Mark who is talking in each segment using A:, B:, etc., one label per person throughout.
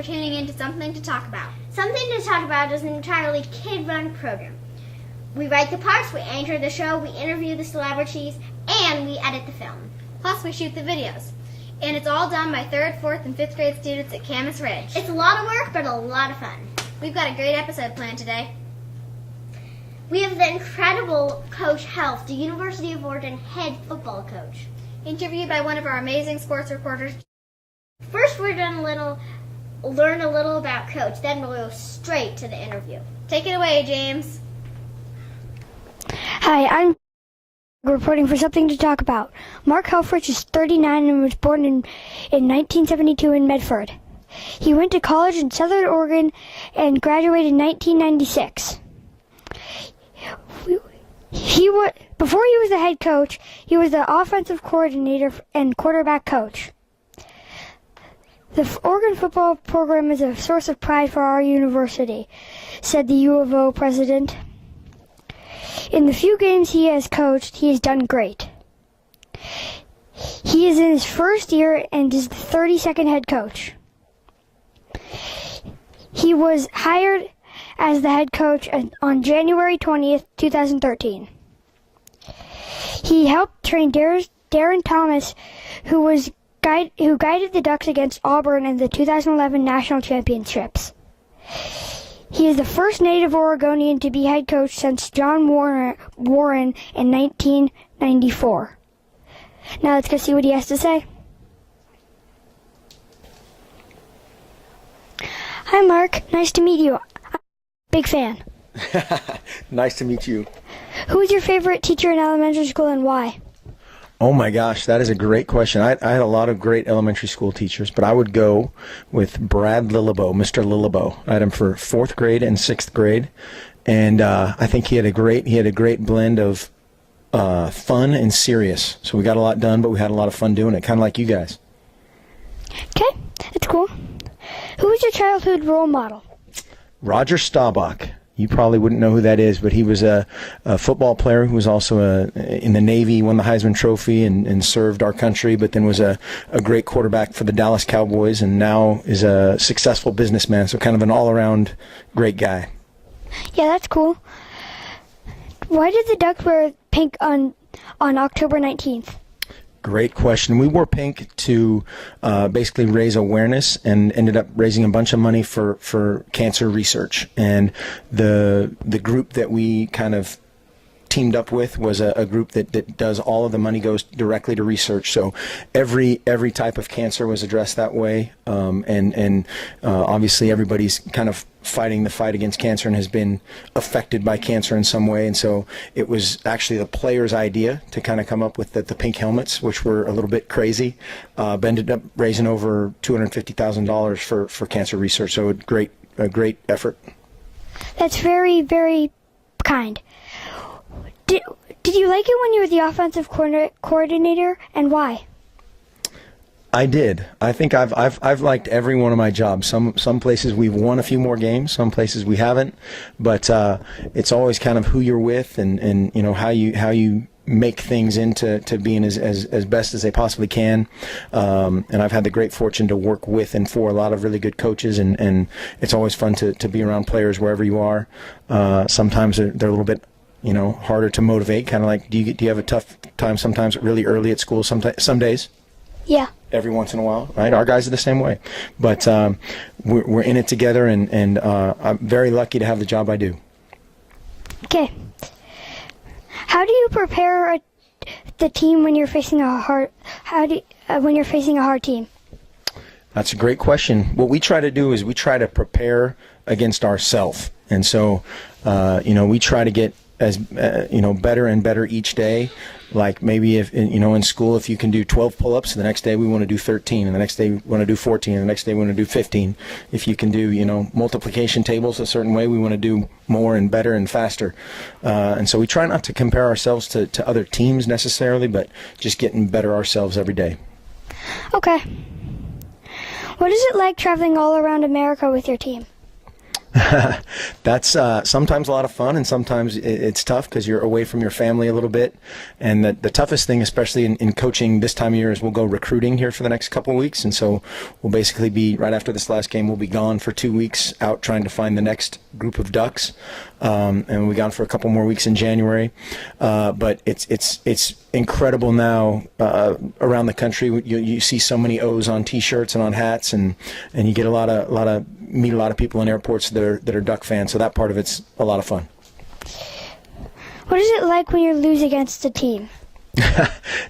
A: for tuning in to Something to Talk About.
B: Something to Talk About is an entirely kid-run program. We write the parts, we anchor the show, we interview the celebrities, and we edit the film.
A: Plus, we shoot the videos. And it's all done by 3rd, 4th, and 5th grade students at Camas Ridge.
B: It's a lot of work, but a lot of fun.
A: We've got a great episode planned today.
B: We have the incredible Coach Helf, the University of Oregon head football coach.
A: Interviewed by one of our amazing sports reporters.
B: First, we're going to learn a little about Coach, then we'll go straight to the interview.
A: Take it away, James.
C: Hi, I'm reporting for Something to Talk About. Mark Helfrich is 39 and was born in 1972 in Medford. He went to college in Southern Oregon and graduated in 1996. Before he was the head coach, he was the offensive coordinator and quarterback coach. The Oregon football program is a source of pride for our university, said the U of O president. In the few games he has coached, he has done great. He is in his first year and is the 32nd head coach. He was hired as the head coach on January 20th, 2013. He helped train Darren Thomas, who guided the Ducks against Auburn in the 2011 National Championships. He is the first native Oregonian to be head coach since John Warren in 1994. Now let's go see what he has to say. Hi, Mark. Nice to meet you. I'm a big fan.
D: Nice to meet you.
C: Who was your favorite teacher in elementary school and why?
D: Oh my gosh, that is a great question. I had a lot of great elementary school teachers, but I would go with Brad Lillebo, Mr. Lillebo. I had him for 4th grade and 6th grade, and I think he had a great blend of fun and serious. So we got a lot done, but we had a lot of fun doing it, kind of like you guys.
C: Okay, that's cool. Who was your childhood role model?
D: Roger Staubach. You probably wouldn't know who that is, but he was a football player who was also in the Navy, won the Heisman Trophy, and served our country, but then was a great quarterback for the Dallas Cowboys, and now is a successful businessman, so kind of an all-around great guy.
C: Yeah, that's cool. Why did the Ducks wear pink on October 19th?
D: Great question. We wore pink to basically raise awareness and ended up raising a bunch of money for cancer research. And the group that we kind of teamed up with was a group that does all of the money goes directly to research. So every type of cancer was addressed that way. And obviously everybody's kind of fighting the fight against cancer and has been affected by cancer in some way. And so it was actually the players' idea to kind of come up with the pink helmets, which were a little bit crazy, but ended up raising over $250,000 for cancer research. So a great effort.
C: That's very, very kind. Did you like it when you were the offensive coordinator, and why?
D: I did. I think I've liked every one of my jobs. Some places we've won a few more games, some places we haven't. But it's always kind of who you're with and you know how you make things into being as best as they possibly can. And I've had the great fortune to work with and for a lot of really good coaches, and it's always fun to be around players wherever you are. Sometimes they're a little bit harder to motivate. Kind of like, do you have a tough time sometimes really early at school? Some days.
C: Yeah.
D: Every once in a while, right? Our guys are the same way, but we're in it together, and I'm very lucky to have the job I do.
C: Okay. How do you prepare the team when you're facing a hard team?
D: That's a great question. What we try to do is we try to prepare against ourselves, and so we try to get as better and better each day. Like maybe if in school, if you can do 12 pull-ups, the next day we want to do 13, and the next day we want to do 14, and the next day we want to do 15. If you can do multiplication tables a certain way, we want to do more and better and faster. And so we try not to compare ourselves to other teams necessarily, but just getting better ourselves every day.
C: Okay. What is it like traveling all around America with your team?
D: That's sometimes a lot of fun, and sometimes it's tough because you're away from your family a little bit. And the toughest thing, especially in coaching this time of year, is we'll go recruiting here for the next couple of weeks. And so we'll basically be, right after this last game, we'll be gone for 2 weeks out trying to find the next group of Ducks. And we'll be gone for a couple more weeks in January. But it's incredible now around the country. You see so many O's on T-shirts and on hats, and you get meet a lot of people in airports that are Duck fans. So that part of it's a lot of fun.
C: What is it like when you lose against a team?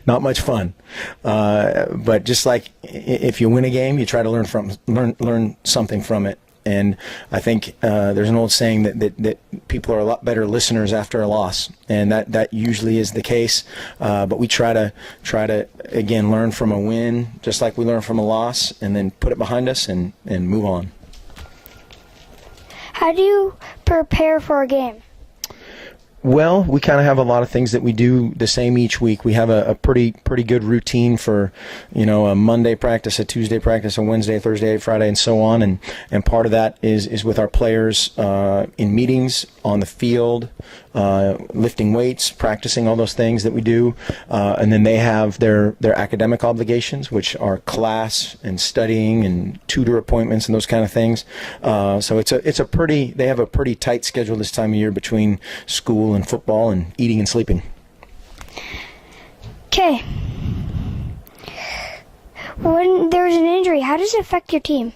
D: Not much fun, but just like if you win a game, you try to learn something from it. And I think there's an old saying that people are a lot better listeners after a loss, and that usually is the case. But we try to again learn from a win, just like we learn from a loss, and then put it behind us and move on.
C: How do you prepare for a game?
D: Well, we kind of have a lot of things that we do the same each week. We have a pretty good routine for, a Monday practice, a Tuesday practice, a Wednesday, Thursday, Friday, and so on. And part of that is with our players in meetings, on the field, lifting weights, practicing all those things that we do. And then they have their academic obligations, which are class and studying and tutor appointments and those kind of things. So they have a pretty tight schedule this time of year between school and football and eating and sleeping.
C: Okay. When there's an injury, how does it affect your team?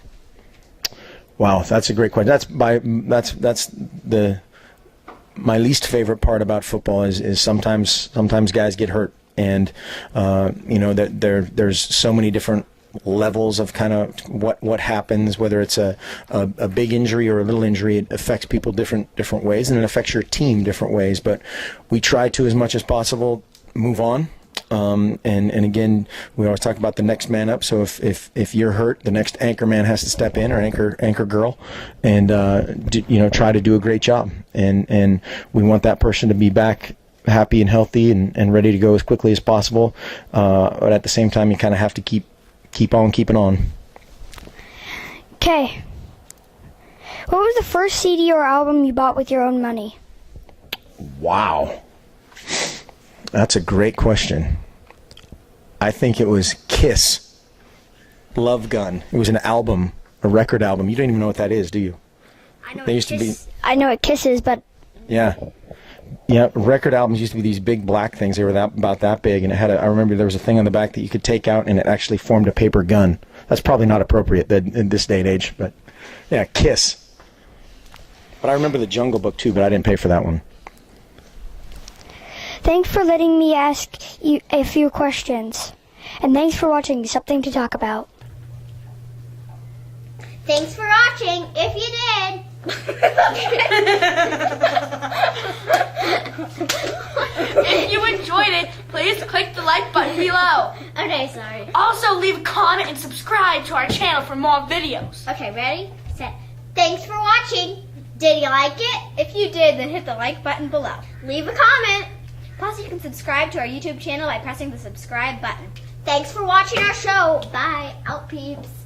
D: Wow, that's a great question. That's my least favorite part about football is sometimes guys get hurt, and there's so many different levels of kind of what happens, whether it's a big injury or a little injury. It affects people different ways, and it affects your team different ways. But we try to, as much as possible, move on. And again, we always talk about the next man up. So if you're hurt, the next anchor man has to step in, or anchor girl, and try to do a great job. And we want that person to be back happy and healthy and ready to go as quickly as possible. But at the same time, you kind of have to keep on keeping on.
C: Okay. What was the first CD or album you bought with your own money?
D: Wow. That's a great question. I think it was Kiss, Love Gun. It was an album, a record album. You don't even know what that is, do you?
B: I know
D: they used to be.
C: I know what Kiss is, but
D: Yeah. Record albums used to be these big black things. They were about that big, and I remember there was a thing on the back that you could take out, and it actually formed a paper gun. That's probably not appropriate in this day and age, but yeah, Kiss. But I remember the Jungle Book too, but I didn't pay for that one.
C: thanks for letting me ask you a few questions. And thanks for watching Something to Talk About.
B: Thanks for watching, if you did.
E: If you enjoyed it, please click the like button below.
B: Okay, sorry.
E: Also, leave a comment and subscribe to our channel for more videos.
B: Okay, ready, set. Thanks for watching. Did you like it?
A: If you did, then hit the like button below.
B: Leave a comment.
A: Plus, you can subscribe to our YouTube channel by pressing the subscribe button.
B: Thanks for watching our show. Bye. Out, peeps.